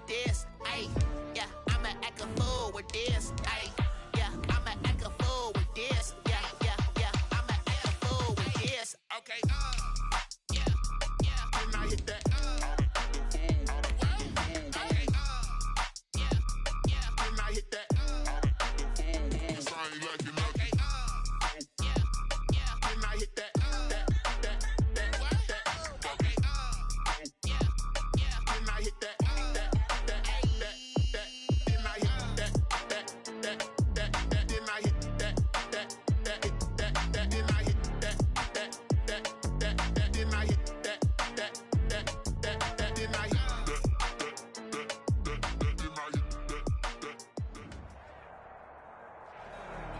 this. Ay, yeah, I'ma act a fool with this. Ay, yeah, I'ma act a fool with this. Yeah, yeah, yeah, I'ma act a fool with this. Okay, yeah, yeah, and I hit that.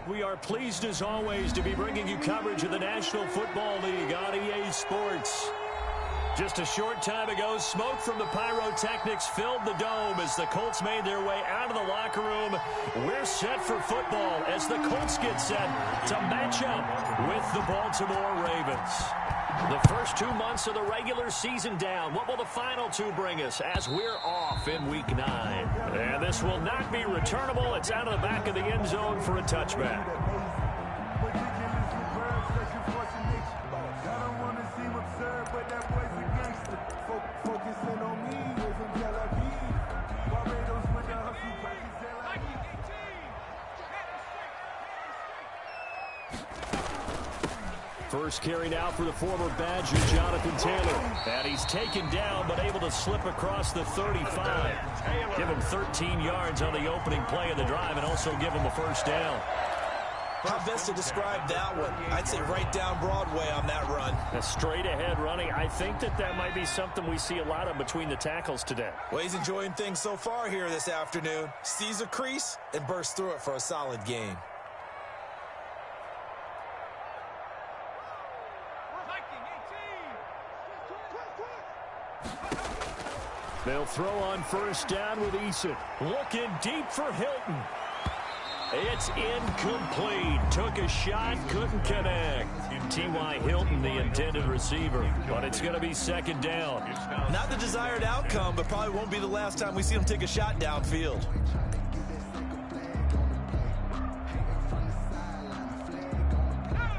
We are pleased as always to be bringing you coverage of the National Football League on EA Sports. Just a short time ago, smoke from the pyrotechnics filled the dome as the Colts made their way out of the locker room. We're set for football as the Colts get set to match up with the Baltimore Ravens. The first 2 months of the regular season down. What will the final two bring us as we're off in Week 9? And this will not be returnable. It's out of the back of the end zone for a touchback. First carry now for the former Badger, Jonathan Taylor. And he's taken down, but able to slip across the 35. Give him 13 yards on the opening play of the drive and also give him a first down. How best to describe that one? I'd say right down Broadway on that run. A straight ahead running. I think that might be something we see a lot of between the tackles today. Well, he's enjoying things so far here this afternoon. Sees a crease and bursts through it for a solid gain. They'll throw on first down with Eason. Looking deep for Hilton. It's incomplete. Took a shot, couldn't connect. T.Y. Hilton, the intended receiver. But it's going to be second down. Not the desired outcome, but probably won't be the last time we see him take a shot downfield.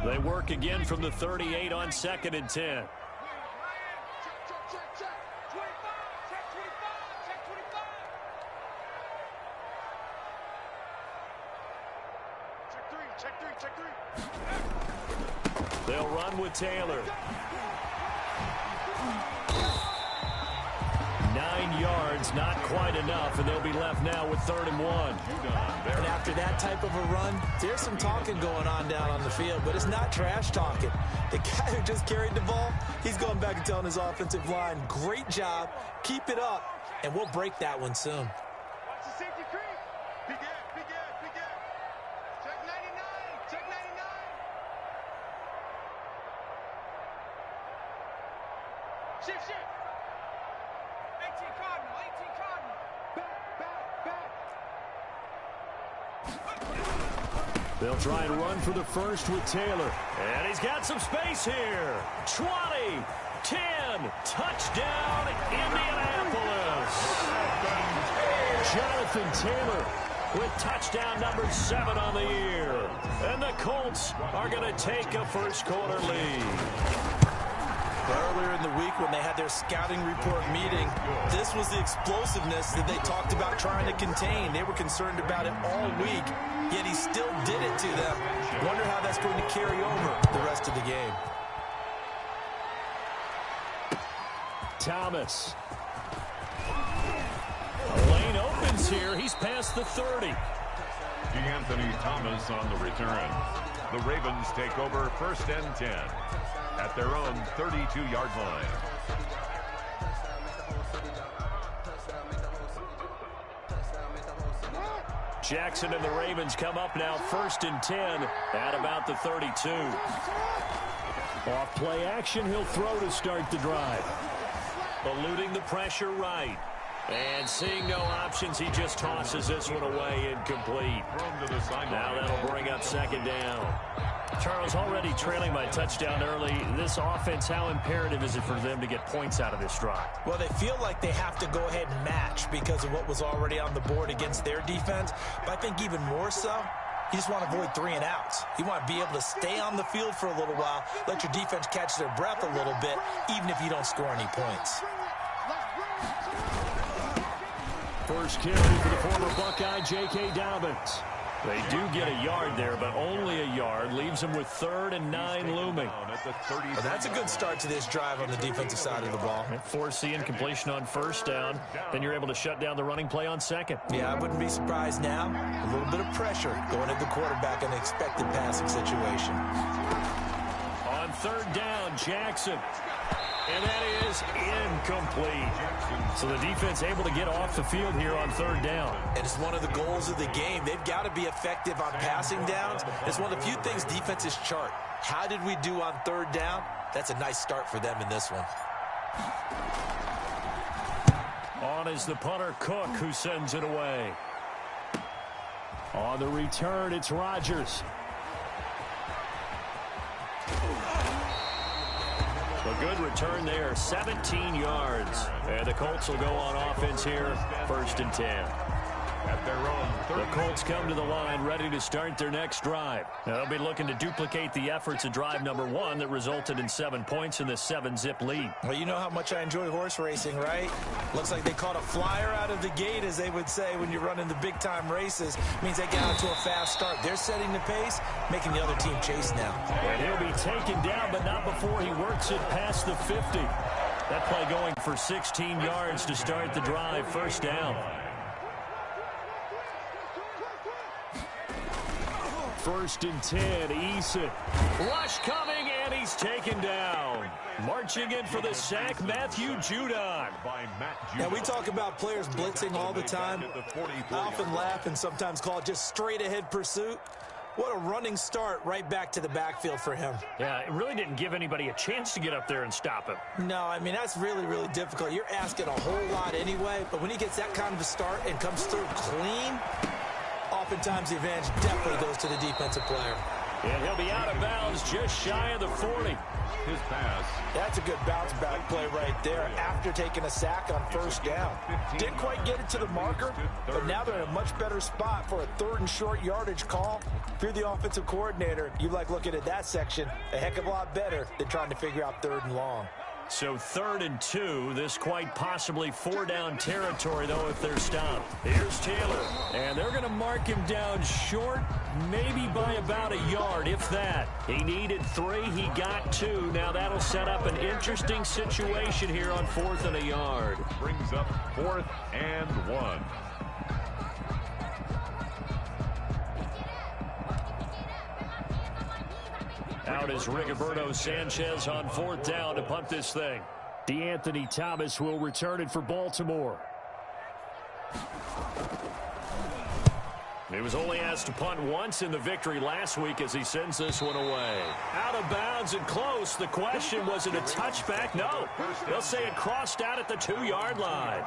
They work again from the 38 on 2nd and 10. They'll run with Taylor. 9 yards, not quite enough, and they'll be left now with 3rd and 1. And after that type of a run, there's some talking going on down on the field, but it's not trash talking. The guy who just carried the ball, he's going back and telling his offensive line, great job, keep it up, and we'll break that one soon. They'll try and run for the first with Taylor. And he's got some space here. 20, 10, touchdown, Indianapolis. Jonathan Taylor with touchdown number 7 on the year. And the Colts are going to take a first quarter lead. Earlier in the week when they had their scouting report meeting, this was the explosiveness that they talked about trying to contain. They were concerned about it all week, yet he still did it to them. Wonder how that's going to carry over the rest of the game. Thomas. Lane opens here. He's past the 30. Anthony Thomas on the return. The Ravens take over 1st and 10. At their own 32-yard line. Jackson and the Ravens come up now 1st and 10 at about the 32. Off play action, he'll throw to start the drive. Eluding the pressure right. And seeing no options, he just tosses this one away, incomplete. Now that'll bring up second down. Charles, already trailing by touchdown early. This offense, how imperative is it for them to get points out of this drive? Well, they feel like they have to go ahead and match because of what was already on the board against their defense. But I think even more so, you just want to avoid 3 and outs. You want to be able to stay on the field for a little while, let your defense catch their breath a little bit, even if you don't score any points. First carry for the former Buckeye, J.K. Dobbins. They do get a yard there, but only a yard. Leaves them with 3rd and 9 looming. Well, that's a good start to this drive on the defensive side of the ball. Force the incompletion on first down. Then you're able to shut down the running play on second. Yeah, I wouldn't be surprised now. A little bit of pressure going at the quarterback in an expected passing situation. On 3rd down, Jackson. And that is incomplete. So the defense able to get off the field here on 3rd down. And it's one of the goals of the game. They've got to be effective on passing downs. It's one of the few things defenses chart. How did we do on 3rd down? That's a nice start for them in this one. On is the punter, Cook, who sends it away. On the return, it's Rodgers. A good return there, 17 yards. And the Colts will go on offense here, 1st and 10. At their own 30. The Colts come to the line ready to start their next drive. Now, they'll be looking to duplicate the efforts of drive number 1 that resulted in 7 points in the 7-zip lead. Well, you know how much I enjoy horse racing, right? Looks like they caught a flyer out of the gate, as they would say when you're running the big-time races. Means they get out to a fast start. They're setting the pace, making the other team chase now. And he'll be taken down, but not before he works it past the 50. That play going for 16 yards to start the drive, 1st down. 1st and 10, Eason. Rush coming, and he's taken down. Marching in for the sack, Matthew Judon. Now, we talk about players blitzing all the time. I often laugh and sometimes call it just straight-ahead pursuit. What a running start right back to the backfield for him. Yeah, it really didn't give anybody a chance to get up there and stop him. No, I mean, that's really, really difficult. You're asking a whole lot anyway, but when he gets that kind of a start and comes through clean, oftentimes the advantage definitely goes to the defensive player. And he'll be out of bounds just shy of the 40. His pass. That's a good bounce back play right there after taking a sack on 1st down. Didn't quite get it to the marker, but now they're in a much better spot for a 3rd and short yardage call. If you're the offensive coordinator, you like looking at that section a heck of a lot better than trying to figure out 3rd and long. So 3rd and 2, this quite possibly 4-down territory, though, if they're stopped. Here's Taylor, and they're going to mark him down short, maybe by about a yard, if that. He needed 3, he got 2. Now that'll set up an interesting situation here on 4th and a yard. Brings up 4th and 1. Out is Rigoberto Sanchez on 4th down to punt this thing. DeAnthony Thomas will return it for Baltimore. He was only asked to punt once in the victory last week as he sends this one away. Out of bounds and close. The question, was it a touchback? No. They'll say it crossed out at the 2-yard line.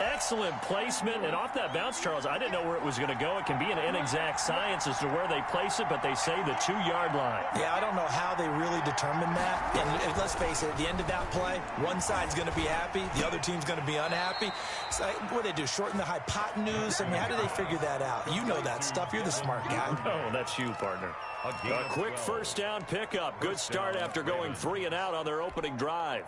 Excellent placement, and off that bounce, Charles, I didn't know where it was going to go. It can be an inexact science as to where they place it, but they say the 2-yard line. Yeah, I don't know how they really determined that. And let's face it, at the end of that play, one side's going to be happy, the other team's going to be unhappy. So what do they do, shorten the hypotenuse? I mean, how do they figure that out? You know that stuff. You're the smart guy. No, that's you, partner. A quick 1st down pickup. Good start after going 3 and out on their opening drive.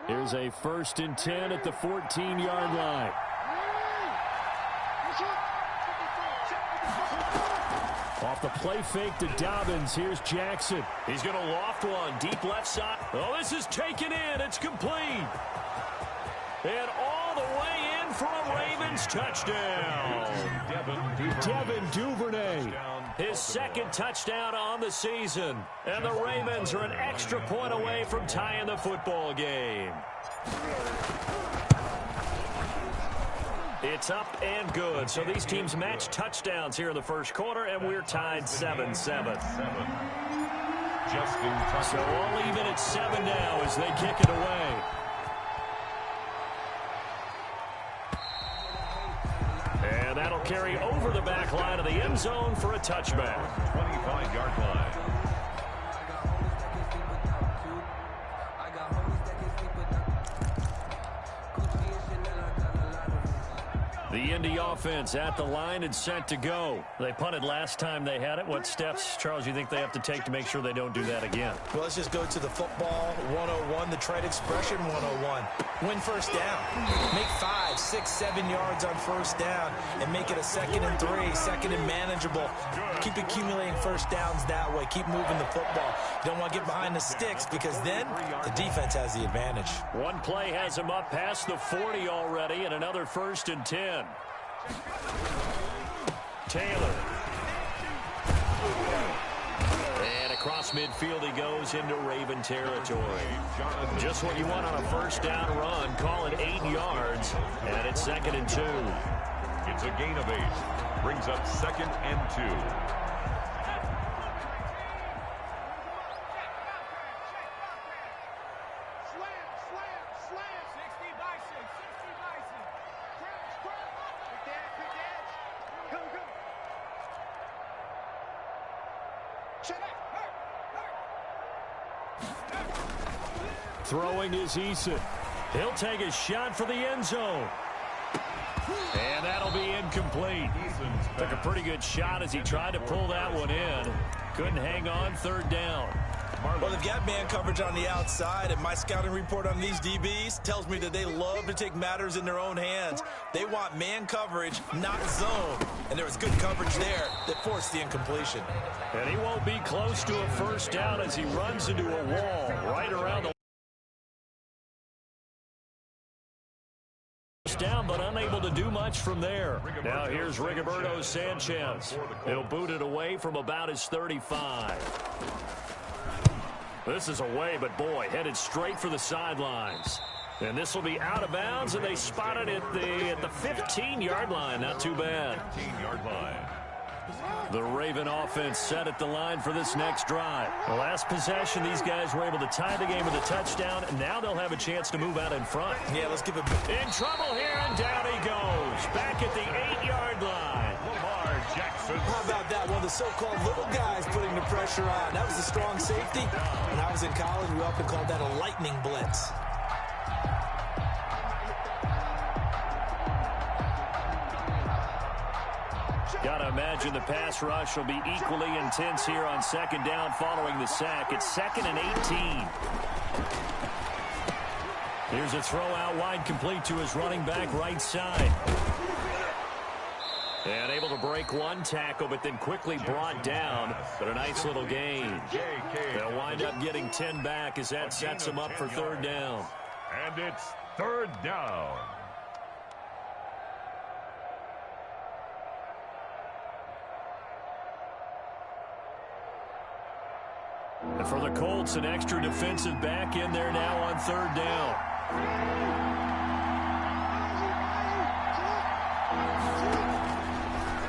Here's a 1st and 10 at the 14-yard line. Off the play fake to Dobbins, here's Jackson. He's going to loft one, deep left side. Oh, this is taken in. It's complete. And all the way in for a Ravens touchdown. Devin Duvernay. His 2nd touchdown on the season. And the Ravens are an extra point away from tying the football game. It's up and good. So these teams match touchdowns here in the 1st quarter, and we're tied 7-7. Justin Tucker. So all even at 7 now as they kick it away. And that'll carry over the back line of the end zone for a touchback. 25-yard line. The Indy offense at the line and set to go. They punted last time they had it. What steps, Charles, you think they have to take to make sure they don't do that again? Well, let's just go to the football 101, the trade expression 101. Win first down. Make 5, 6, 7 yards on first down and make it a 2nd and 3, 2nd and manageable. Keep accumulating first downs that way. Keep moving the football. You don't want to get behind the sticks because then the defense has the advantage. One play has him up past the 40 already and another 1st and 10. Taylor. And across midfield he goes into Raven territory. Just what you want on a first down run. Call it 8 yards, and it's 2nd and 2. It's a gain of 8. Brings up 2nd and 2. Throwing is Eason. He'll take a shot for the end zone. And that'll be incomplete. Took a pretty good shot as he tried to pull that one in. Couldn't hang on, 3rd down. Well, they've got man coverage on the outside, and my scouting report on these DBs tells me that they love to take matters in their own hands. They want man coverage, not zone. And there was good coverage there that forced the incompletion. And he won't be close to a first down as he runs into a wall right around the down, but unable to do much from there. Now here's Rigoberto Sanchez. He'll boot it away from about his 35. This is away, but boy, headed straight for the sidelines. And this will be out of bounds, and they spot it at the 15-yard line. Not too bad. 15-yard line. The Raven offense set at the line for this next drive. The last possession, these guys were able to tie the game with a touchdown, and now they'll have a chance to move out in front. Yeah, let's give it. In trouble here, and down he goes. Back at the 8-yard line. Lamar Jackson. How about that? One of the so-called little guys putting the pressure on. That was a strong safety. When I was in college, we often called that a lightning blitz. Got to imagine the pass rush will be equally intense here on 2nd down following the sack. It's 2nd and 18. Here's a throw out wide complete to his running back right side. And able to break one tackle, but then quickly brought down. But a nice little gain. They'll wind up getting 10 back as that sets them up for 3rd down. And it's 3rd down. And for the Colts, an extra defensive back in there now on 3rd down.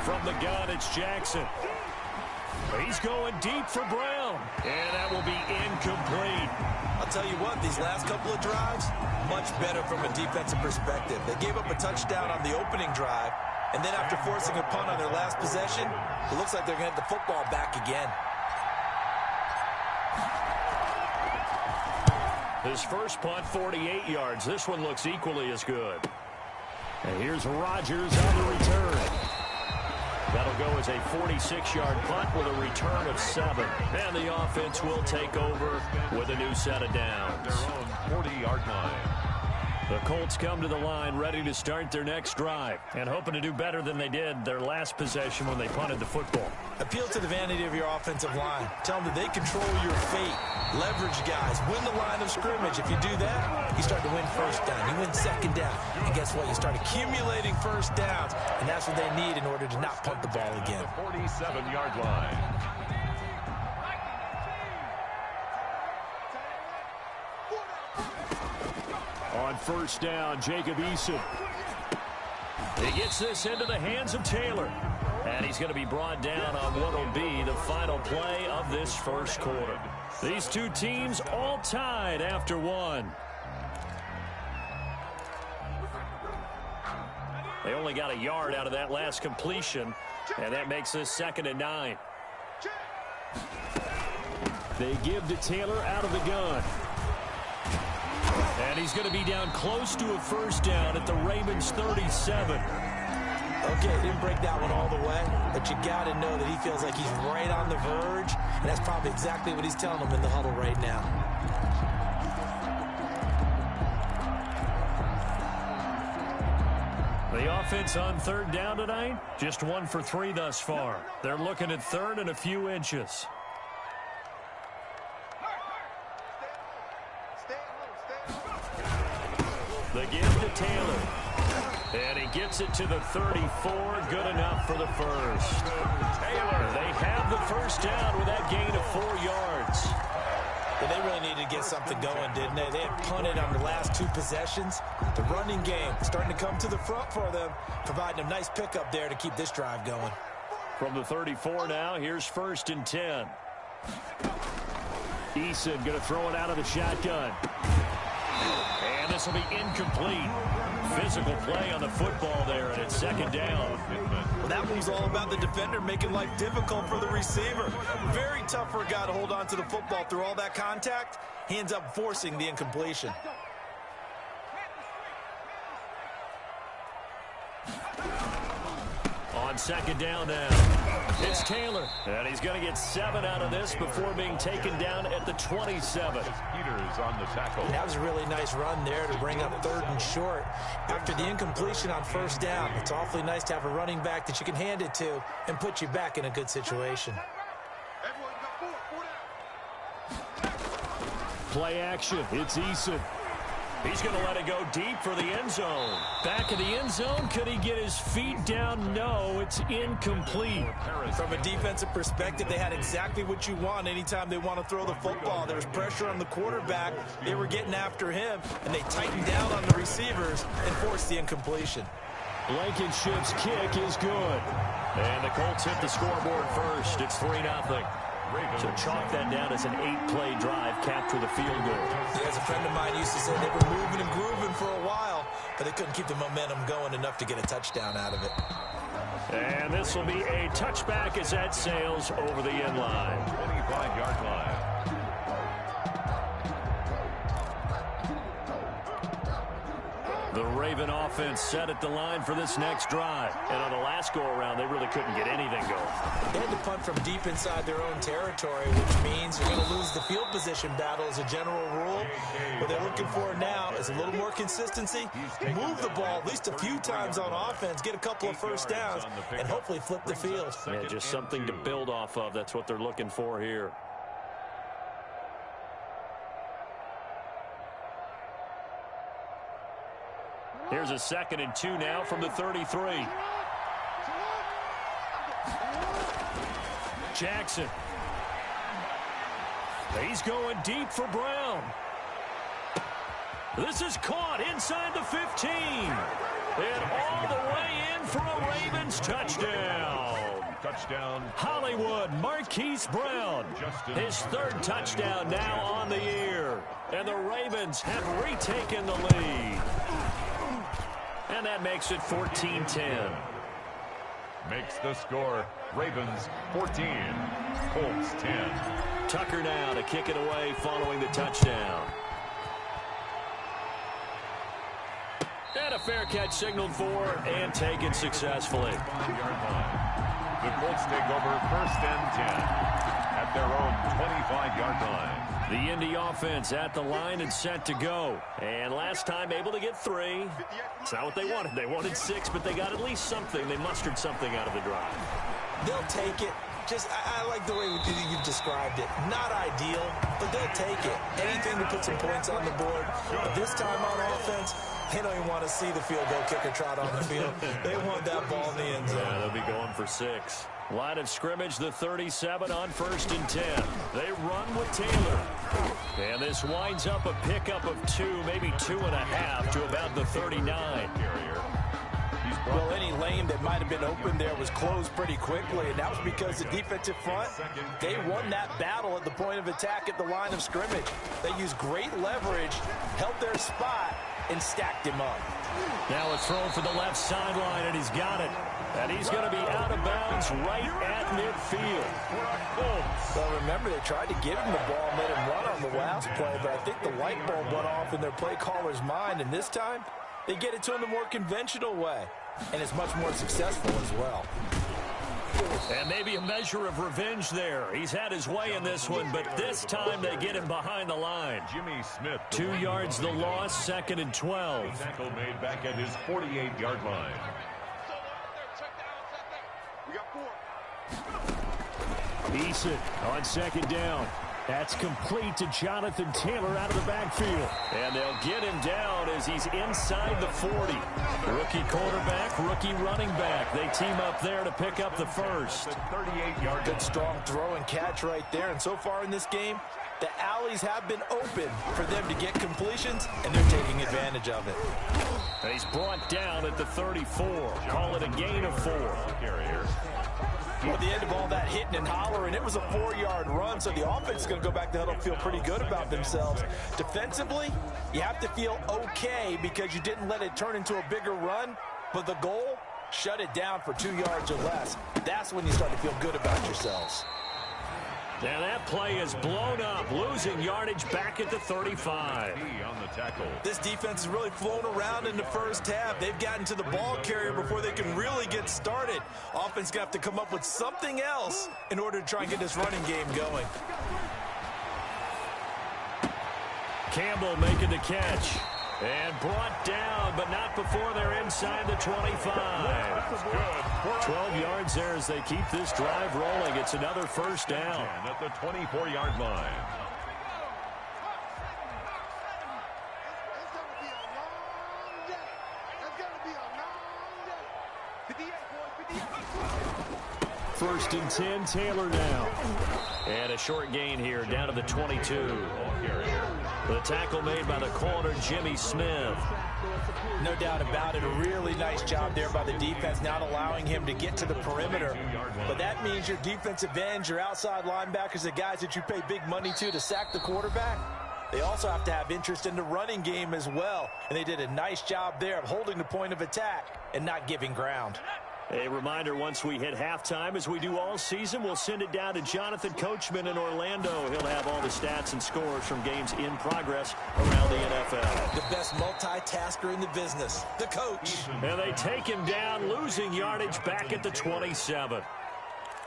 From the gun, it's Jackson. He's going deep for Brown. And that will be incomplete. I'll tell you what, these last couple of drives, much better from a defensive perspective. They gave up a touchdown on the opening drive, and then after forcing a punt on their last possession, it looks like they're going to get the football back again. His first punt, 48 yards. This one looks equally as good. And here's Rodgers on the return. That'll go as a 46-yard punt with a return of 7. And the offense will take over with a new set of downs. Their own 40-yard line. The Colts come to the line ready to start their next drive and hoping to do better than they did their last possession when they punted the football. Appeal to the vanity of your offensive line. Tell them that they control your fate. Leverage guys. Win the line of scrimmage. If you do that, you start to win first down. You win 2nd down. And guess what? You start accumulating first downs. And that's what they need in order to not punt the ball again. The 47-yard line. On 1st down, Jacob Eason. He gets this into the hands of Taylor. And he's going to be brought down on what will be the final play of this first quarter. These two teams all tied after one. They only got a yard out of that last completion, and that makes this 2nd and 9. They give to Taylor out of the gun. And he's going to be down close to a first down at the Ravens 37. Okay, didn't break that one all the way, but you got to know that he feels like he's right on the verge, and that's probably exactly what he's telling them in the huddle right now. The offense on 3rd down tonight, just 1 for 3 thus far. They're looking at 3rd and a few inches. The give to Taylor. And he gets it to the 34. Good enough for the first. Taylor, they have the first down with that gain of 4 yards. Well, they really needed to get something going, didn't they? They had punted on the last 2 possessions. The running game starting to come to the front for them, providing a nice pickup there to keep this drive going. From the 34 now, here's 1st and 10. Eason going to throw it out of the shotgun. And this will be incomplete. Physical play on the football there, and it's 2nd down. Well, that one's all about the defender making life difficult for the receiver. Very tough for a guy to hold on to the football through all that contact. He ends up forcing the incompletion. On 2nd down now, it's Taylor. And he's going to get 7 out of this before being taken down at the 27. Peters on the tackle. That was a really nice run there to bring up 3rd and short. After the incompletion on 1st down, it's awfully nice to have a running back that you can hand it to and put you back in a good situation. Play action. It's Eason. He's going to let it go deep for the end zone. Back in the end zone. Could he get his feet down? No, it's incomplete. From a defensive perspective, they had exactly what you want anytime they want to throw the football. There was pressure on the quarterback. They were getting after him, and they tightened down on the receivers and forced the incompletion. Blankenship's kick is good. And the Colts hit the scoreboard first. It's 3-0. So chalk that down as an 8-play drive, capture the field goal. Yeah, as a friend of mine used to say, they were moving and grooving for a while, but they couldn't keep the momentum going enough to get a touchdown out of it. And this will be a touchback as that sails over the end line. 25-yard line. The Raven offense set at the line for this next drive. And on the last go-around, they really couldn't get anything going. They had to punt from deep inside their own territory, which means you're going to lose the field position battle as a general rule. What they're looking for now is a little more consistency, move the ball at least a few times on offense, get a couple of first downs, and hopefully flip the field. Yeah, just something to build off of. That's what they're looking for here. Here's a 2nd and 2 now from the 33. Jackson. He's going deep for Brown. This is caught inside the 15. And all the way in for a Ravens touchdown. Touchdown. Hollywood Marquise Brown. His 3rd touchdown now on the year. And the Ravens have retaken the lead. And that makes it 14-10. Makes the score Ravens 14, Colts 10. Tucker now to kick it away following the touchdown. And a fair catch signaled for and taken successfully. 5-yard line. The Colts take over 1st and 10 at their own 25-yard line. The Indy offense at the line and set to go. And last time able to get 3. It's not what they wanted. They wanted 6, but they got at least something. They mustered something out of the drive. They'll take it. Just, I like the way you described it. Not ideal, but they'll take it. Anything to put some points on the board. But this time on offense, they don't even want to see the field goal kicker trot on the field. They want that ball in the end zone. Yeah, they'll be going for 6. Line of scrimmage, the 37 on 1st and 10. They run with Taylor. And this winds up a pickup of 2, maybe 2.5 to about the 39. He's Well, any lane that might have been open there was closed pretty quickly, and that was because the defensive front, they won that battle at the point of attack at the line of scrimmage. They used great leverage, held their spot, and stacked him up. Now a throw for the left sideline, and he's got it. And he's going to be out of bounds right at midfield. Well, remember, they tried to give him the ball and let him run on the last play, but I think the light bulb went off in their play caller's mind, and this time they get it to him the more conventional way, and it's much more successful as well. And maybe a measure of revenge there. He's had his way in this one, but this time they get him behind the line. Jimmy Smith. 2 yards the loss, 2nd and 12. Tackle made back at his 48-yard line. Eason on 2nd down. That's complete to Jonathan Taylor out of the backfield. And they'll get him down as he's inside the 40. Rookie quarterback, rookie running back. They team up there to pick up the first. 38-yard. Good strong throw and catch right there. And so far in this game, the alleys have been open for them to get completions, and they're taking advantage of it. And he's brought down at the 34. Call it a gain of 4. At the end of all that hitting and hollering, it was a 4-yard run, so the offense is going to go back to huddle and feel pretty good about themselves. Defensively, you have to feel okay because you didn't let it turn into a bigger run, but the goal, shut it down for 2 yards or less. That's when you start to feel good about yourselves. Now that play is blown up, losing yardage back at the 35. This defense has really flown around in the first half. They've gotten to the ball carrier before they can really get started. Offense going to have to come up with something else in order to try and get this running game going. Campbell making the catch. And brought down, but not before they're inside the 25. 12 yards there as they keep this drive rolling. It's another first down. At the 24-yard line. First and 10, Taylor now. And a short gain here, down to the 22. The tackle made by the corner, Jimmy Smith. No doubt about it. A really nice job there by the defense, not allowing him to get to the perimeter. But that means your defensive ends, your outside linebackers, the guys that you pay big money to sack the quarterback, they also have to have interest in the running game as well. And they did a nice job there of holding the point of attack and not giving ground. A reminder, once we hit halftime, as we do all season, we'll send it down to Jonathan Coachman in Orlando. He'll have all the stats and scores from games in progress around the NFL. The best multitasker in the business, the coach. And they take him down, losing yardage back at the 27.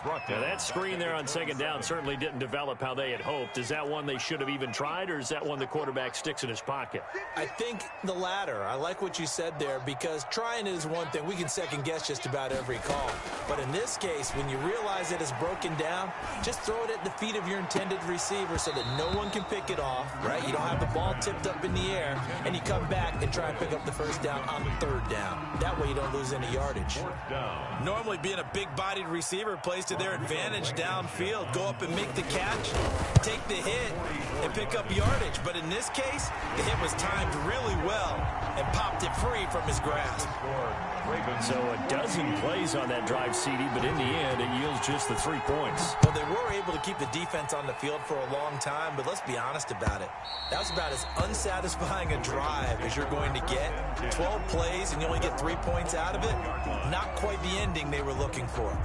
Now that screen there on 2nd down certainly didn't develop how they had hoped. Is that one they should have even tried, or is that one the quarterback sticks in his pocket? I think the latter. I like what you said there, because trying is one thing. We can second guess just about every call. But in this case, when you realize it is broken down, just throw it at the feet of your intended receiver so that no one can pick it off, right? You don't have the ball tipped up in the air, and you come back and try and pick up the first down on 3rd down. That way you don't lose any yardage. Normally being a big-bodied receiver plays to their advantage downfield. Go up and make the catch, take the hit, and pick up yardage. But in this case, the hit was timed really well and popped it free from his grasp. So a dozen plays on that drive, CD, but in the end, it yields just the 3 points. Well, they were able to keep the defense on the field for a long time, but let's be honest about it. That was about as unsatisfying a drive as you're going to get. 12 plays and you only get 3 points out of it. Not quite the ending they were looking for.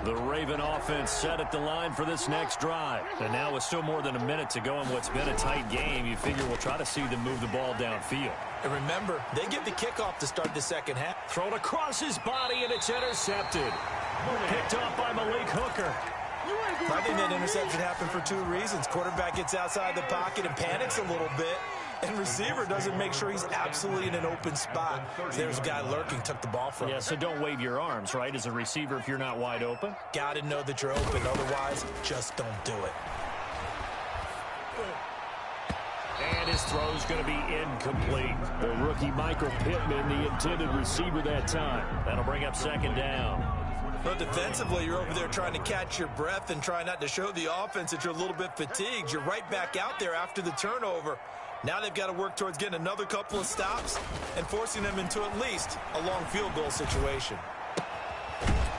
The Raven offense set at the line for this next drive. And now with still more than a minute to go in what's been a tight game, you figure we'll try to see them move the ball downfield. And remember, they get the kickoff to start the second half. Thrown across his body, and it's intercepted. Picked off by Malik Hooker. I think that interception happened for 2 reasons. Quarterback gets outside the pocket and panics a little bit. And receiver doesn't make sure he's absolutely in an open spot. There's a guy lurking, took the ball from him. Yeah, so don't wave your arms, right, as a receiver if you're not wide open. Got to know that you're open. Otherwise, just don't do it. And his throw's going to be incomplete. The rookie Michael Pittman, the intended receiver that time. That'll bring up 2nd down. But defensively, you're over there trying to catch your breath and try not to show the offense that you're a little bit fatigued. You're right back out there after the turnover. Now they've got to work towards getting another couple of stops and forcing them into at least a long field goal situation.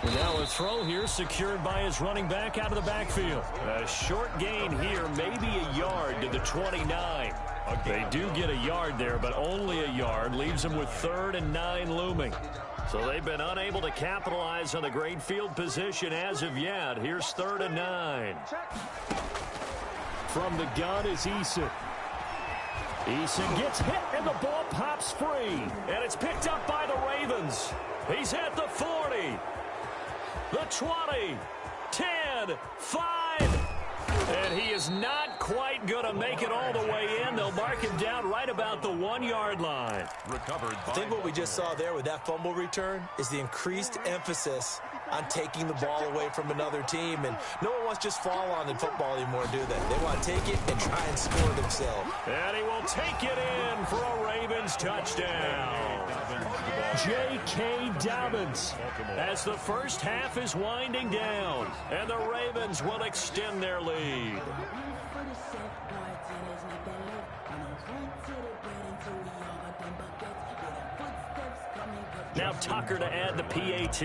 And now a throw here secured by his running back out of the backfield. A short gain here, maybe a yard to the 29. They do get a yard there, but only a yard. Leaves them with 3rd and 9 looming. So they've been unable to capitalize on the great field position as of yet. Here's 3rd and 9. From the gun is Eason. Eason gets hit, and the ball pops free. And it's picked up by the Ravens. He's at the 40. The 20, 10, 5, and he is not quite going to make it all the way in. They'll mark him down right about the 1-yard line. Recovered. I think what we just saw there with that fumble return is the increased emphasis on taking the ball away from another team. And no one wants to just fall on in football anymore, do they? They want to take it and try and score themselves. And he will take it in for a Ravens touchdown. J.K. Dobbins as the first half is winding down, and the Ravens will extend their lead. Now Tucker to add the PAT.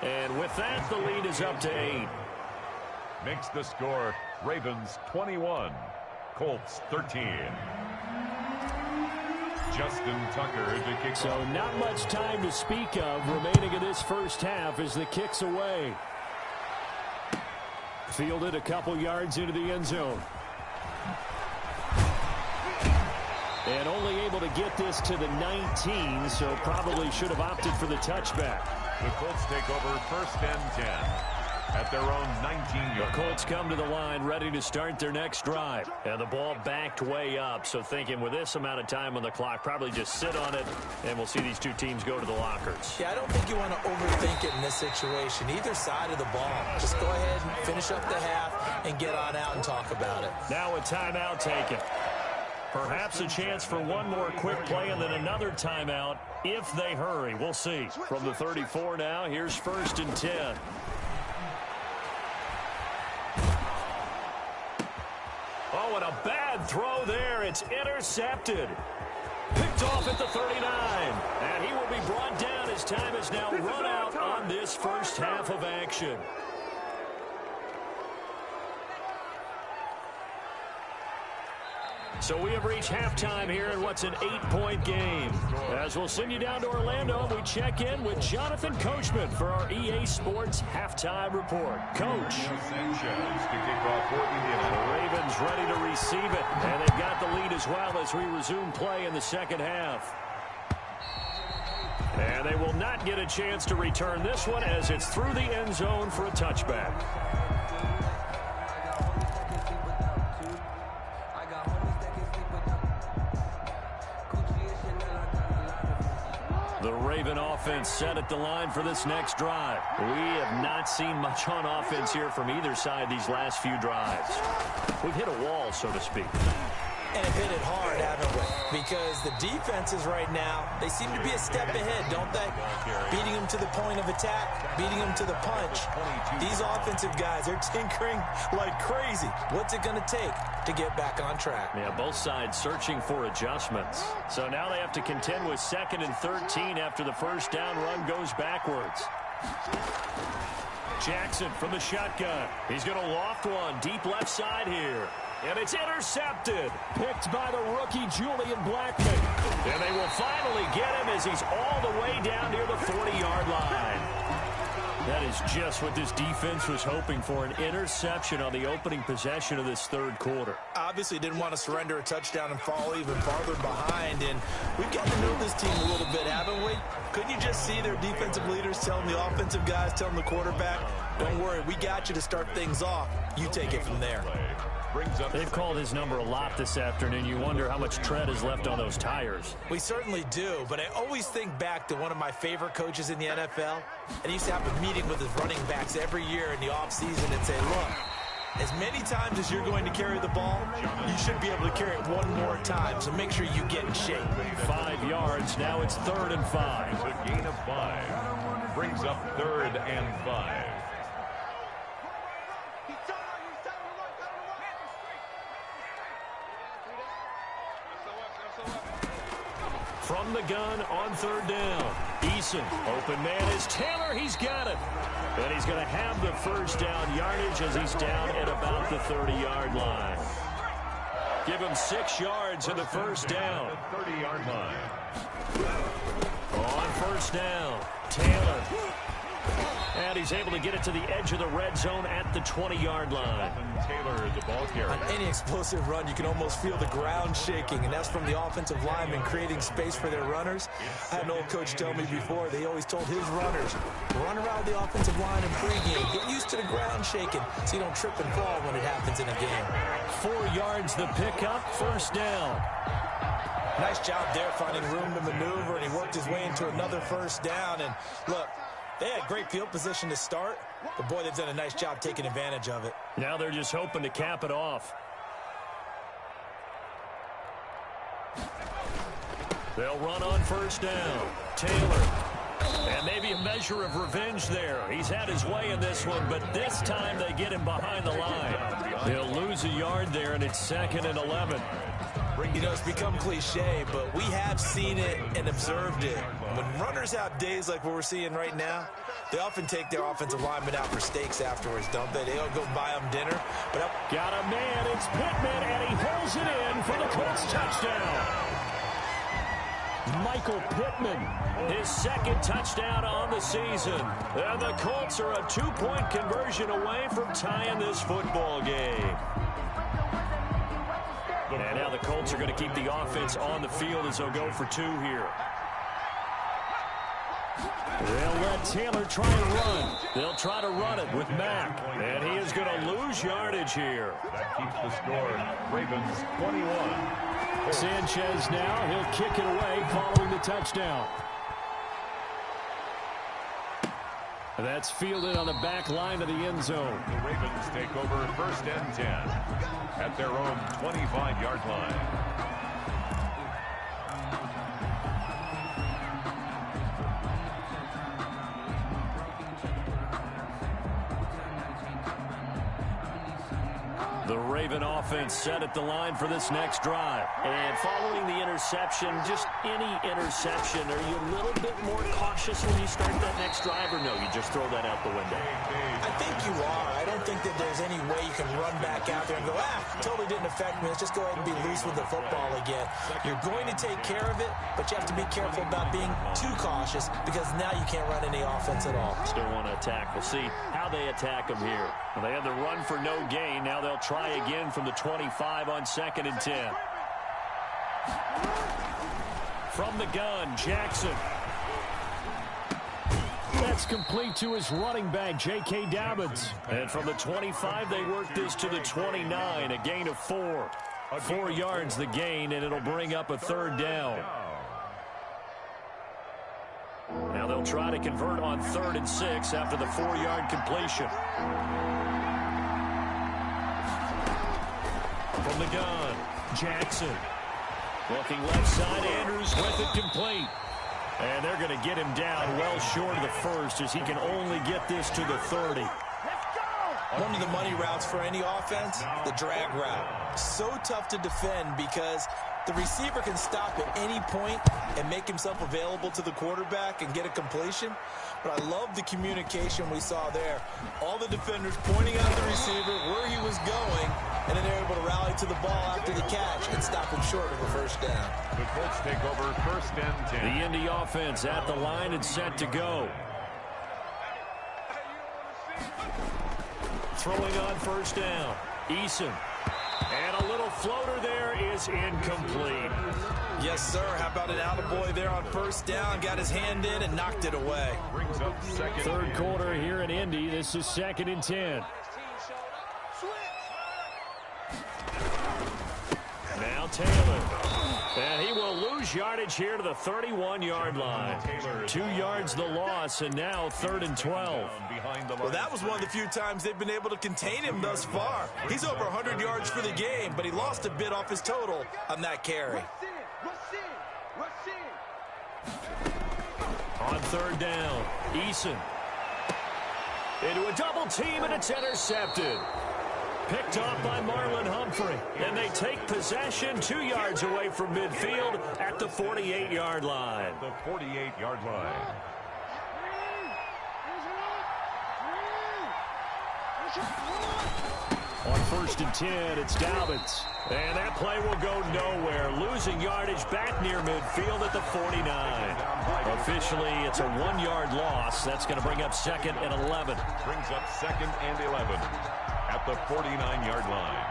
And with that, the lead is up to 8. Makes the score Ravens 21, Colts 13. Justin Tucker to kick So off. not much time to speak of remaining in this first half as the kick's away. Fielded a couple yards into the end zone. And only able to get this to the 19, so probably should have opted for the touchback. The Colts take over 1st and 10 at their own 19-yard. The Colts come to the line ready to start their next drive. And the ball backed way up, so thinking with this amount of time on the clock, probably just sit on it, and we'll see these two teams go to the lockers. Yeah, I don't think you want to overthink it in this situation. Either side of the ball. Just go ahead and finish up the half and get on out and talk about it. Now a timeout taken. Perhaps a chance for one more quick play and then another timeout if they hurry. We'll see. From the 34 now, here's 1st and 10. Oh, and a bad throw there. It's intercepted. Picked off at the 39. And he will be brought down as time is now run out on this first half of action. So we have reached halftime here in what's an 8-point game. As we'll send you down to Orlando, we check in with Jonathan Coachman for our EA Sports Halftime Report. Coach. Sanchez to kick off for The Ravens ready to receive it, and they've got the lead as well as we resume play in the second half. And they will not get a chance to return this one as it's through the end zone for a touchback. The Raven offense set at the line for this next drive. We have not seen much on offense here from either side these last few drives. We've hit a wall, so to speak. And have hit it hard, haven't we? Because the defenses right now, they seem to be a step ahead, don't they? Beating them to the point of attack, beating them to the punch. These offensive guys are tinkering like crazy. What's it going to take to get back on track? Yeah, both sides searching for adjustments. So now they have to contend with 2nd and 13 after the first down run goes backwards. Jackson from the shotgun. He's going to loft one deep left side here. And it's intercepted. Picked by the rookie Julian Blackman. And they will finally get him as he's all the way down near the 40-yard line. That is just what this defense was hoping for, an interception on the opening possession of this third quarter. Obviously didn't want to surrender a touchdown and fall even farther behind. And we've got to know this team a little bit, haven't we? Couldn't you just see their defensive leaders telling the offensive guys, telling the quarterback, don't worry, we got you to start things off. You take it from there. They've called his number a lot this afternoon. You wonder how much tread is left on those tires. We certainly do, but I always think back to one of my favorite coaches in the NFL. And he used to have a meeting with his running backs every year in the offseason and say, look, as many times as you're going to carry the ball, you should be able to carry it one more time, so make sure you get in shape. 5 yards, now it's 3rd and 5. A gain of 5 brings up 3rd and 5. From the gun on third down. Eason, open man is Taylor. He's got it. And he's going to have the first down yardage as he's down at about the 30-yard line. Give him 6 yards in the first down. 30-yard line. On first down, Taylor. And he's able to get it to the edge of the red zone at the 20-yard line. Taylor, the ball carrier. On any explosive run, you can almost feel the ground shaking, and that's from the offensive linemen creating space for their runners. I had an old coach tell me before, they always told his runners, run around the offensive line in pregame. Get used to the ground shaking so you don't trip and fall when it happens in a game. 4 yards the pickup, first down. Nice job there finding room to maneuver, and he worked his way into another first down. And look, they had great field position to start, but boy, they've done a nice job taking advantage of it. Now they're just hoping to cap it off. They'll run on first down. Taylor. And maybe a measure of revenge there. He's had his way in this one, but this time they get him behind the line. They'll lose a yard there, and it's 2nd and 11. You know, it's become cliche, but we have seen it and observed it. When runners have days like what we're seeing right now, they often take their offensive linemen out for steaks afterwards, don't they? They'll go buy them dinner. But got a man, it's Pittman, and he holds it in for the Colts touchdown. Michael Pittman, his 2nd touchdown on the season. And the Colts are a 2-point conversion away from tying this football game. And now the Colts are going to keep the offense on the field as they'll go for 2 here. They'll let Taylor try and run. They'll try to run it with Mack. And he is going to lose yardage here. That keeps the score. Ravens 21. Sanchez now, he'll kick it away following the touchdown. That's fielded on the back line of the end zone. The Ravens take over 1st and 10 at their own 25-yard line. The Raven offense set at the line for this next drive. And following the interception, just any interception, are you a little bit more cautious when you start that next drive, or no, you just throw that out the window? I think you are. I don't think that there's any way you can run back out there and go, totally didn't affect me. Let's just go ahead and be loose with the football again. You're going to take care of it, but you have to be careful about being too cautious because now you can't run any offense at all. Still want to attack. We'll see how they attack them here. Well, they had the run for no gain. Now they'll try again from the 25 on 2nd and 10. From the gun, Jackson. That's complete to his running back, J.K. Dobbins. And from the 25, they work this to the 29, a gain of 4. 4 yards the gain, and it'll bring up a 3rd down. Now they'll try to convert on 3rd and 6 after the 4-yard completion. From the gun, Jackson. Looking left side, Andrews with it complete. And they're going to get him down well short of the 1st as he can only get this to the 30. One of the money routes for any offense, the drag route. So tough to defend because the receiver can stop at any point and make himself available to the quarterback and get a completion. But I love the communication we saw there. All the defenders pointing out the receiver where he was going, and then they're able to rally to the ball after the catch and stop him short of a 1st down. The Colts take over 1st and 10. The Indy offense at the line and set to go. Throwing on 1st down. Eason. And a little floater there is incomplete. Yes, sir. How about an attaboy there on 1st down? Got his hand in and knocked it away. Brings up 2nd. 3rd quarter here in Indy. This is 2nd and 10. Now Taylor. And he will lose yardage here to the 31-yard line. 2 yards the loss, and now 3rd and 12. Well, that was one of the few times they've been able to contain him thus far. He's over 100 yards for the game, but he lost a bit off his total on that carry. On 3rd down, Eason. Into a double team, and it's intercepted. picked off by Marlon Humphrey. And they take possession 2 yards away from midfield at the 48-yard line. The 48-yard line. On 1st and 10, it's Dobbins. And that play will go nowhere. Losing yardage back near midfield at the 49. Officially, it's a 1-yard loss. That's going to bring up 2nd and 11. Brings up 2nd and 11 at the 49-yard line.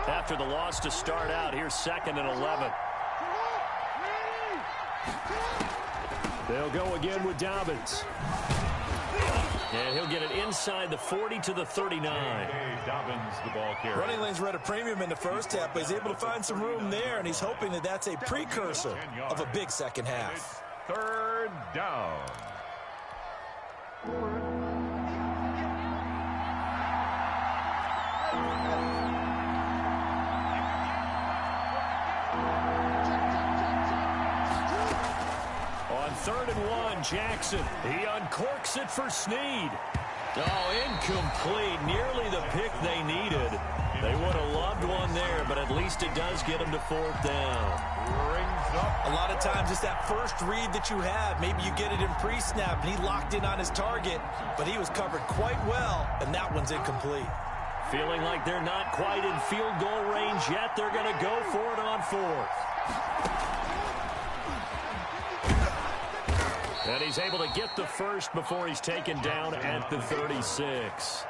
After the loss to start out, here's 2nd and 11. They'll go again with Dobbins. And he'll get it inside the 40 to the 39. Dobbins, the ball carrier. Running lanes were at a premium in the first half, but he's able to find some room there, and he's hoping that that's a precursor of a big second half. 3rd down. On 3rd and 1, Jackson. He uncorks it for Snead. Oh, incomplete. Nearly the pick they needed. They would have loved one there, but at least it does get them to 4th down. Brings up. A lot of times it's that first read that you have. Maybe you get it in pre-snap, and he locked in on his target, but he was covered quite well, and that one's incomplete. Feeling like they're not quite in field goal range yet. They're going to go for it on 4th. And he's able to get the first before he's taken down at the 36.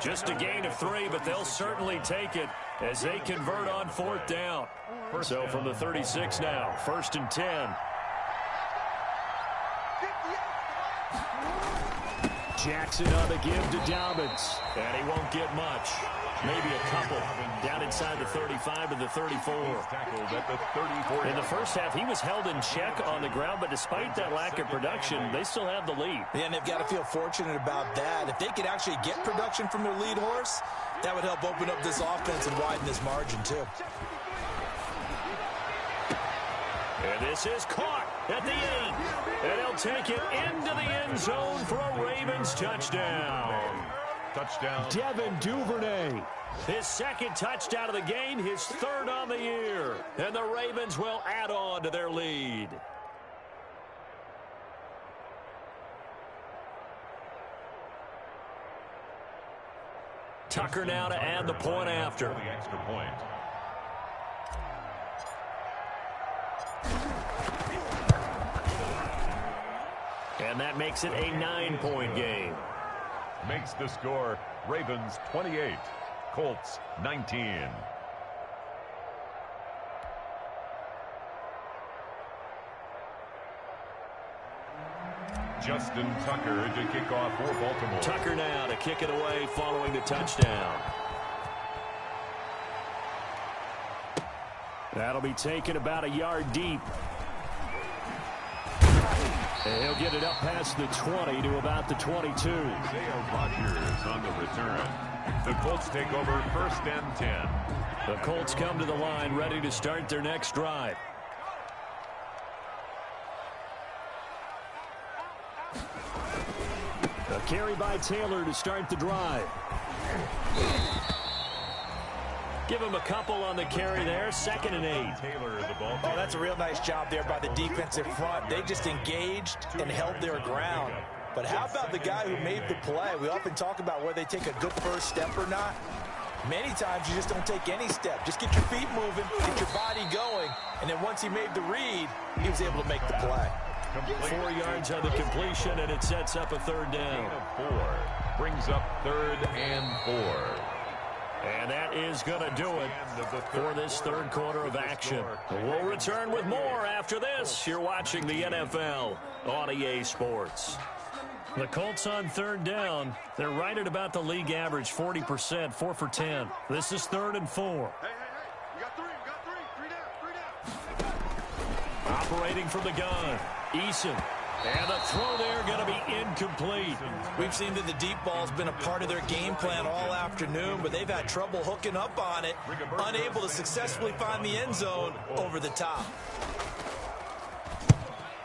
Just a gain of 3, but they'll certainly take it as they convert on 4th down. So from the 36 now, 1st and 10. Jackson on the give to Dobbins. And he won't get much. Maybe a couple down inside the 35 to the 34. Tackled at the 34. In the first half, he was held in check on the ground, but despite that lack of production, they still have the lead. Yeah, and they've got to feel fortunate about that. If they could actually get production from their lead horse, that would help open up this offense and widen this margin, too. And this is caught at the 8. And he'll take it into the end zone for a Ravens touchdown. Touchdown. Devin Duvernay. His 2nd touchdown of the game, his 3rd on the year. And the Ravens will add on to their lead. Tucker now to add the point after. The extra point. And that makes it a 9-point game. Makes the score Ravens 28, Colts 19. Justin Tucker to kick off for Baltimore. Tucker now to kick it away following the touchdown. That'll be taken about a yard deep. And he'll get it up past the 20 to about the 22. Isaiah Rodgers on the return. The Colts take over 1st and 10. The Colts come to the line ready to start their next drive. A carry by Taylor to start the drive. Give him a couple on the carry there. 2nd and 8. Taylor, the ball. Oh, that's a real nice job there by the defensive front. They just engaged and held their ground. But how about the guy who made the play? We often talk about whether they take a good first step or not. Many times you just don't take any step. Just get your feet moving, get your body going, and then once he made the read, he was able to make the play. 4 yards on the completion, and it sets up a 3rd down. 4 brings up 3rd and 4. And that is going to do it for this 3rd quarter of action. We'll return with more after this. You're watching the NFL on EA Sports. The Colts on 3rd down. They're right at about the league average, 40%, 4 for 10. This is 3rd and 4. Hey, you got 3, three down. Operating from the gun, Eason. And the throw there going to be incomplete. We've seen that the deep ball's been a part of their game plan all afternoon, but they've had trouble hooking up on it, unable to successfully find the end zone over the top.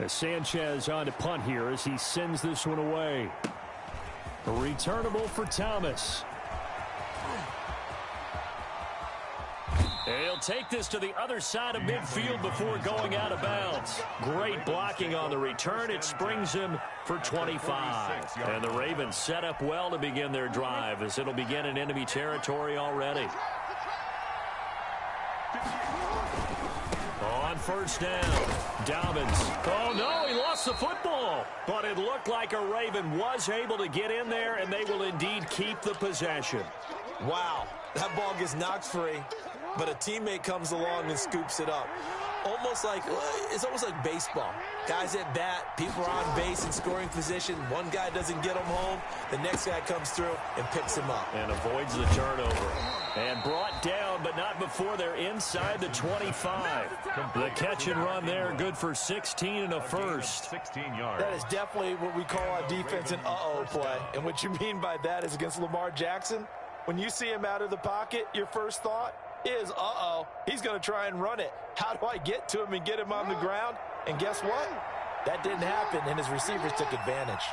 As Sanchez on to punt here as he sends this one away. Returnable for Thomas. He'll take this to the other side of midfield before going out of bounds. Great blocking on the return. It springs him for 25. And the Ravens set up well to begin their drive as it'll begin in enemy territory already. On first down, Dobbins. Oh, no, he lost the football. But it looked like a Raven was able to get in there, and they will indeed keep the possession. Wow, that ball gets knocked free, but a teammate comes along and scoops it up. It's almost like baseball. Guys at bat, people are on base in scoring position. One guy doesn't get him home. The next guy comes through and picks him up. And avoids the turnover. And brought down, but not before they're inside the 25. The catch and run there, good for 16 and a first. 16 yards. That is definitely what we call a defense an uh-oh play. And what you mean by that is against Lamar Jackson, when you see him out of the pocket, your first thought is, uh-oh, he's going to try and run it. How do I get to him and get him on the ground? And guess what? That didn't happen, and his receivers took advantage.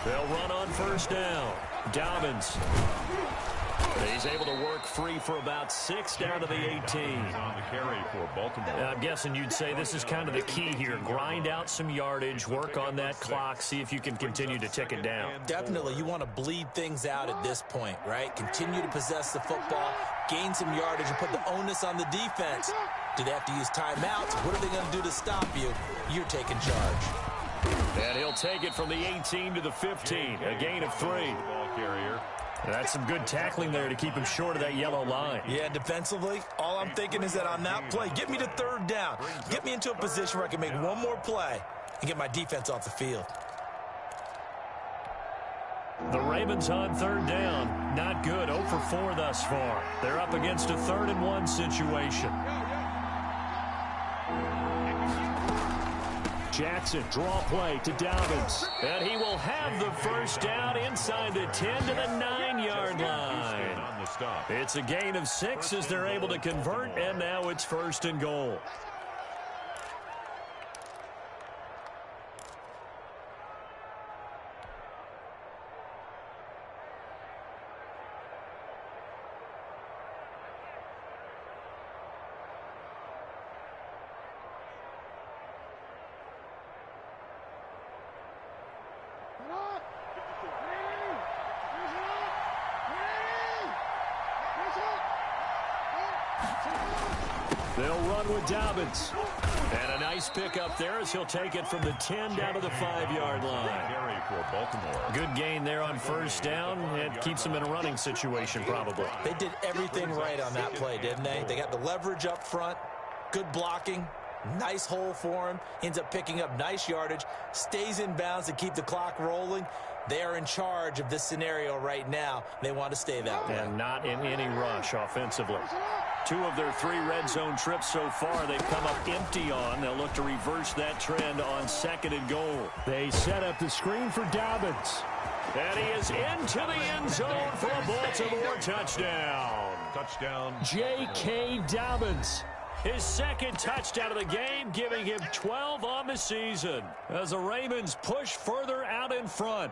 They'll run on first down. Dobbins. He's able to work free for about 6 down to the 18. On the carry for Baltimore. I'm guessing you'd say this is kind of the key here. Grind out some yardage, work on that clock, see if you can continue to tick it down. Definitely, you want to bleed things out at this point, right? Continue to possess the football, gain some yardage, and put the onus on the defense. Do they have to use timeouts? What are they going to do to stop you? You're taking charge. And he'll take it from the 18 to the 15, a gain of 3. Ball carrier. That's some good tackling there to keep him short of that yellow line. Yeah, defensively, all I'm thinking is that on that play, get me to third down. Get me into a position where I can make one more play and get my defense off the field. The Ravens on third down. Not good. 0 for 4 thus far. They're up against a 3rd and 1 situation. Jackson, draw play to Dobbins. And he will have the first down inside the 10 to the 9-yard line. It's a gain of 6 as they're able to convert, and now it's 1st and goal. They'll run with Dobbins. And a nice pickup there as he'll take it from the 10 down to the 5-yard line. Carry for Baltimore. Good gain there on first down. It keeps them in a running situation probably. They did everything right on that play, didn't they? They got the leverage up front, good blocking, nice hole for him, ends up picking up nice yardage, stays in bounds to keep the clock rolling. They are in charge of this scenario right now. They want to stay that way. And not in any rush offensively. 2 of their 3 red zone trips so far they've come up empty on. They'll look to reverse that trend on 2nd and goal. They set up the screen for Dobbins. And he is into the end zone for a Baltimore touchdown. Touchdown. J.K. Dobbins. His 2nd touchdown of the game, giving him 12 on the season as the Ravens push further out in front.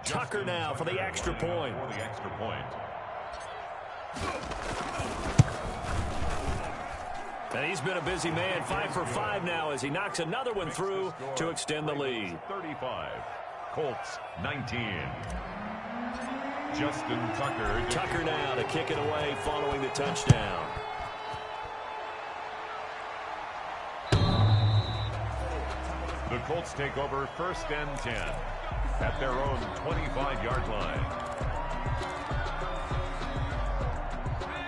Tucker now for the extra point. For the extra point. And he's been a busy man, 5 for 5 now as he knocks another one through to extend the lead. 35. Colts 19. Justin Tucker. Tucker now to kick it away following the touchdown. The Colts take over 1st and 10 at their own 25-yard line.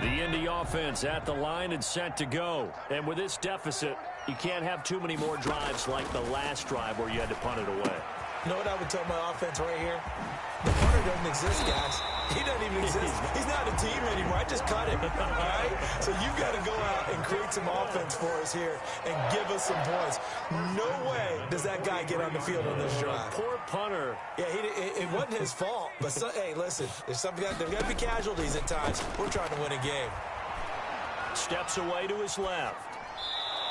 The Indy offense at the line and set to go. And with this deficit, you can't have too many more drives like the last drive where you had to punt it away. You know what I would tell my offense right here? The punter doesn't exist, guys. He doesn't even exist. He's not a team anymore. I just cut him, all right? So you've got to go out and create some offense for us here and give us some points. No way does that guy get on the field on this drive. Poor punter. Yeah, it wasn't his fault. But, hey, listen, there's got to be casualties at times. We're trying to win a game. Steps away to his left.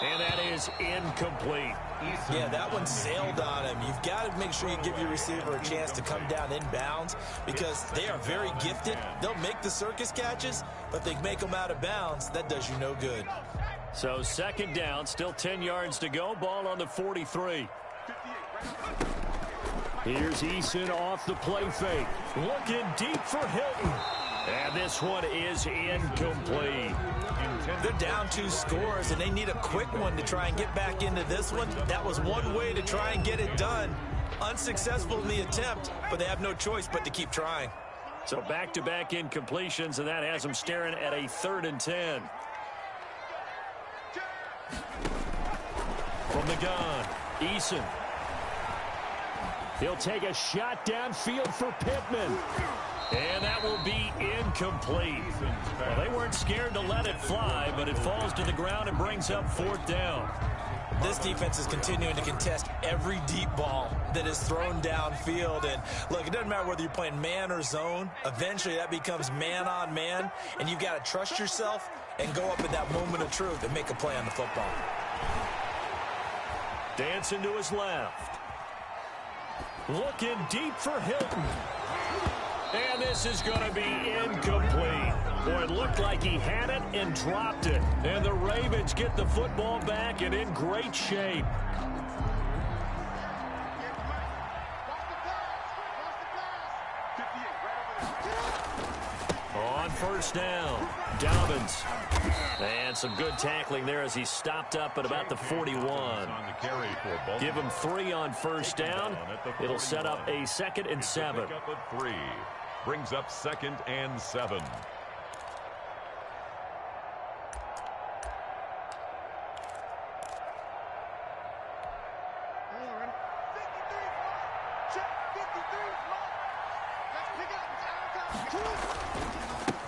And that is incomplete. Yeah, that one sailed on him. You've got to make sure you give your receiver a chance to come down inbounds because they are very gifted. They'll make the circus catches, but they make them out of bounds. That does you no good. So second down, still 10 yards to go. Ball on the 43. Here's Eason off the play fake. Looking deep for Hilton. And this one is incomplete. They're down 2 scores, and they need a quick one to try and get back into this one. That was one way to try and get it done. Unsuccessful in the attempt, but they have no choice but to keep trying. So back-to-back incompletions, and that has them staring at a 3rd and 10. From the gun, Eason. He'll take a shot downfield for Pittman. And that will be incomplete. Well, they weren't scared to let it fly, but it falls to the ground and brings up 4th down. This defense is continuing to contest every deep ball that is thrown downfield. And, look, it doesn't matter whether you're playing man or zone. Eventually, that becomes man-on-man, and you've got to trust yourself and go up in that moment of truth and make a play on the football. Dancing to his left. Looking deep for Hilton. And this is going to be incomplete. Boy, it looked like he had it and dropped it. And the Ravens get the football back and in great shape. On first down, Dobbins. And some good tackling there as he stopped up at about the 41. Give him 3 on first down. It'll set up a 2nd and 7. Brings up 2nd and 7.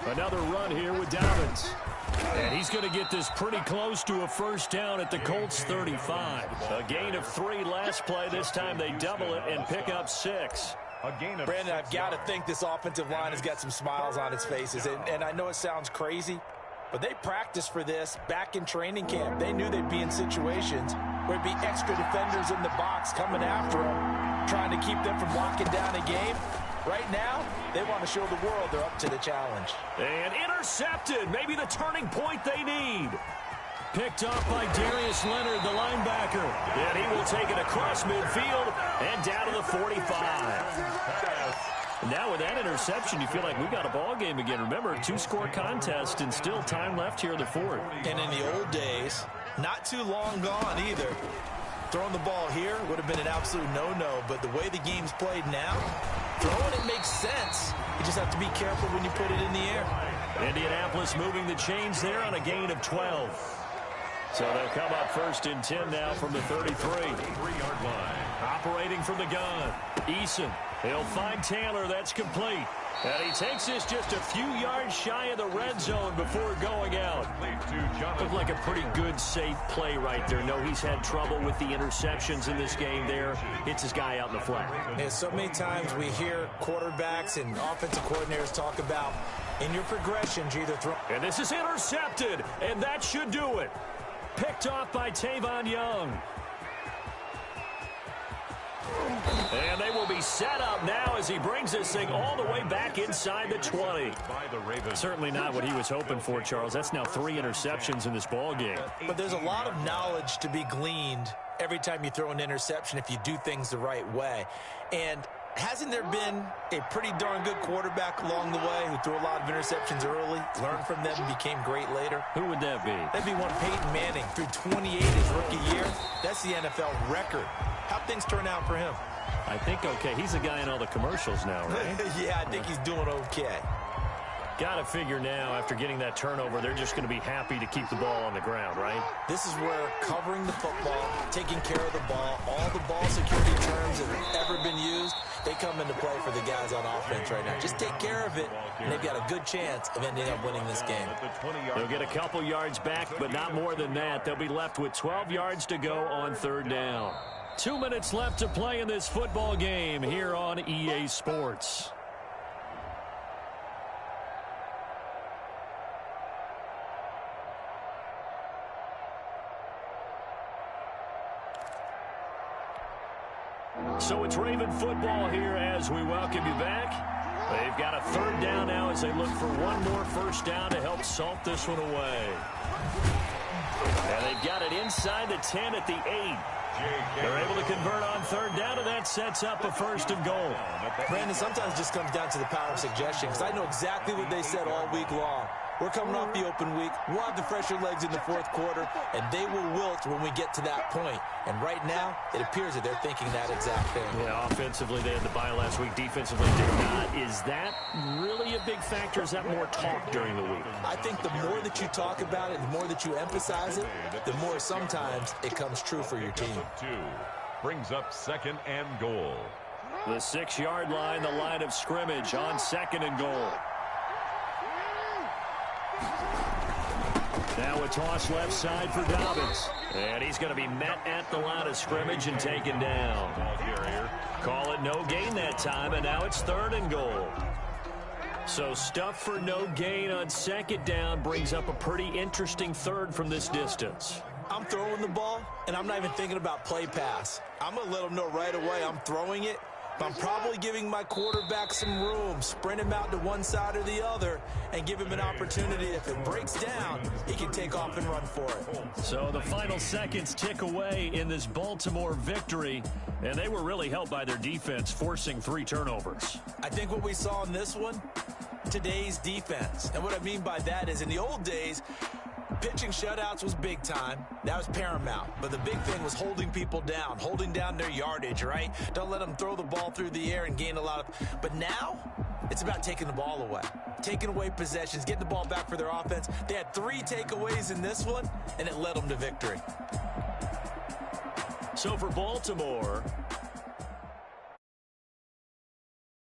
Another run here with Dobbins. And he's going to get this pretty close to a first down at the Colts 35. A gain of 3 last play. This time they double it and pick up 6. Brandon, I've got to think this offensive line has got some smiles on its faces. And I know it sounds crazy, but they practiced for this back in training camp. They knew they'd be in situations where there'd be extra defenders in the box coming after them, trying to keep them from locking down a game. Right now, they want to show the world they're up to the challenge. And intercepted. Maybe the turning point they need. Picked off by Darius Leonard, the linebacker. And he will take it across midfield and down to the 45. Now with that interception, you feel like we got a ball game again. Remember, 2-score contest and still time left here in the 4th. And in the old days, not too long gone either. Throwing the ball here would have been an absolute no-no, but the way the game's played now, throwing it makes sense. You just have to be careful when you put it in the air. Indianapolis moving the chains there on a gain of 12. So they'll come up 1st and 10 now from the 33. 3-yard line. Operating from the gun, Eason. He'll find Taylor. That's complete. And he takes this just a few yards shy of the red zone before going out. Looked like a pretty good, safe play right there. No, he's had trouble with the interceptions in this game there. Hits his guy out in the flat. Yeah, so many times we hear quarterbacks and offensive coordinators talk about in your progressions, you either throw. And this is intercepted, and that should do it. Picked off by Tavon Young. And they will be set up now as he brings this thing all the way back inside the 20. Certainly not what he was hoping for, Charles. That's now 3 interceptions in this ball game. But there's a lot of knowledge to be gleaned every time you throw an interception if you do things the right way. And hasn't there been a pretty darn good quarterback along the way who threw a lot of interceptions early, learned from them, and became great later? Who would that be? That'd be one Peyton Manning. Threw 28 his rookie year. That's the NFL record. How'd things turn out for him? I think okay. He's the guy in all the commercials now, right? Yeah, I think he's doing okay. Got to figure now, after getting that turnover, they're just going to be happy to keep the ball on the ground, right? This is where covering the football, taking care of the ball, all the ball security terms that have ever been used, they come into play for the guys on offense right now. Just take care of it, and they've got a good chance of ending up winning this game. They'll get a couple yards back, but not more than that. They'll be left with 12 yards to go on 3rd down. 2 minutes left to play in this football game here on EA Sports. So it's Raven football here as we welcome you back. They've got a third down now as they look for one more first down to help salt this one away. And they've got it inside the 10 at the 8. They're able to convert on third down, and that sets up a first and goal. Brandon, sometimes it just comes down to the power of suggestion, because I know exactly what they said all week long. We're coming off the open week. We'll have the fresher legs in the fourth quarter, and they will wilt when we get to that point. And right now, it appears that they're thinking that exact thing. Yeah, offensively, they had the bye last week. Defensively, did not. Is that really a big factor? Is that more talk during the week? I think the more that you talk about it, the more that you emphasize it, the more sometimes it comes true for your team. Brings up second and goal. The 6-yard line, the line of scrimmage on second and goal. Now a toss left side for Dobbins. And he's going to be met at the line of scrimmage and taken down. Call it no gain that time, and now it's third and goal. So stuff for no gain on second down brings up a pretty interesting third from this distance. I'm throwing the ball, and I'm not even thinking about play pass. I'm going to let them know right away I'm throwing it. But I'm probably giving my quarterback some room, sprint him out to one side or the other, and give him an opportunity. If it breaks down, he can take off and run for it. So the final seconds tick away in this Baltimore victory, and they were really helped by their defense, forcing 3 turnovers. I think what we saw in this one, today's defense. And what I mean by that is in the old days, pitching shutouts was big time. That was paramount. But the big thing was holding people down, holding down their yardage, right? Don't let them throw the ball through the air and gain a lot of... But now, it's about taking the ball away. Taking away possessions, getting the ball back for their offense. They had 3 takeaways in this one, and it led them to victory. So for Baltimore,